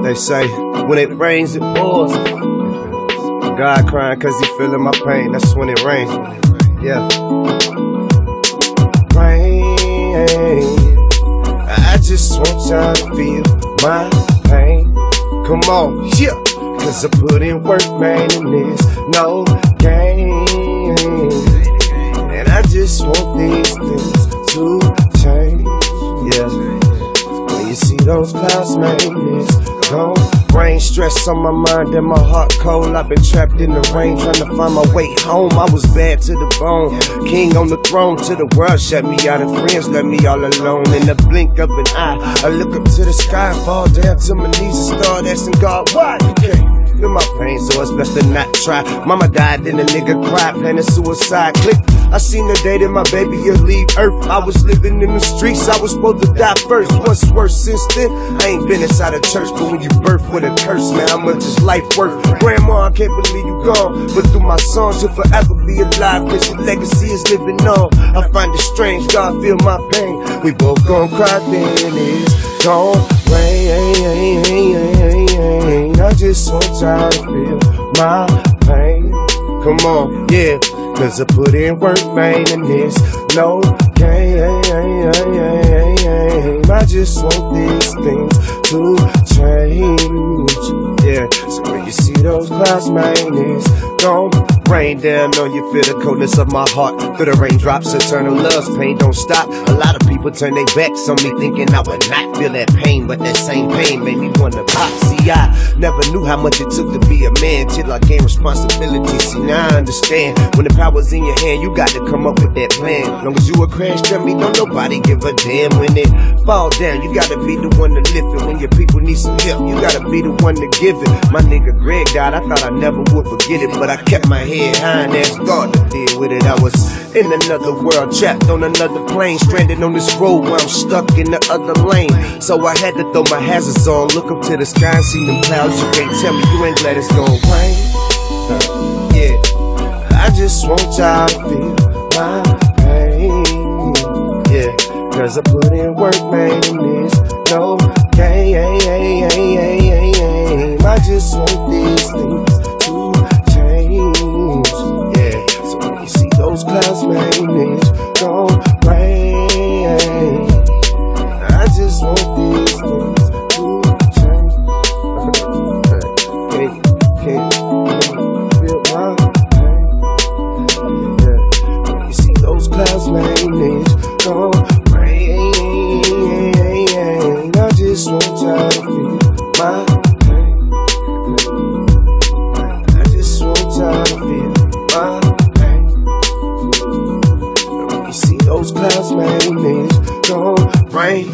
They say, when it rains, it pours. God crying cause he feeling my pain. That's when it rains. Yeah. Rain. I just want y'all to feel my pain. Come on, yeah. Cause I put in work, man, and there's no game. And I just want these things to change. Yeah. When you see those clouds, man, it's gone. Rain, stress on my mind and my heart cold. I've been trapped in the rain trying to find my way home. I was bad to the bone, king on the throne till the world shut me out and friends left me all alone. In the blink of an eye, I look up to the sky and fall down to my knees and start asking God, why you can't feel my pain, so it's best to not try. Mama died, then the nigga cried, planning suicide. Click. I seen the day that my baby would leave Earth. I was living in the streets, I was supposed to die first. What's worse since then? I ain't been inside a church, but when you birth with a curse, man, how much is life worth? Grandma, I can't believe you gone, but through my songs you'll forever be alive, cause your legacy is living on. I find it strange, God feel my pain. We both gon' cry, then it's gon' rain. I just want y'all to feel my pain. Come on, yeah. Cause I put in work, man, and there's no game. I just want these things to change. Yeah, so when you see those clouds, man, it's gon' rain down on you. Feel the coldness of my heart through the raindrops. Eternal love's pain don't stop. A lot of people turn their backs on me thinking I would not feel that pain, but that same pain made me wanna pop. See, I never knew how much it took to be a man till I gained responsibility. See, now I understand when the power's in your hand, you got to come up with that plan. Long as you a crash dummy, don't nobody give a damn. When it fall down, you gotta be the one to lift it. When your people need some help, you gotta be the one to give it. My nigga Greg died, I thought I never would forget it, but I kept my head high and asked God to deal with it. I was in another world, trapped on another plane, stranded on this road where I'm stuck in the other lane. So I had to throw my hazards on, look up to the sky and see them clouds. You can't tell me you ain't glad it's gon' rain. Yeah, I just want y'all to feel my pain. Yeah, cause I put in work, man, and there's no game. I just want these things to change. Yeah, so when you see those clouds, man, it's gon' rain. I just want these things to change. Can't feel my pain. Yeah, when you see those clouds, man, it's gon' rain. I just want y'all to feel my pain. I just want y'all to feel my pain. When you see those clouds, man, it's gon' rain.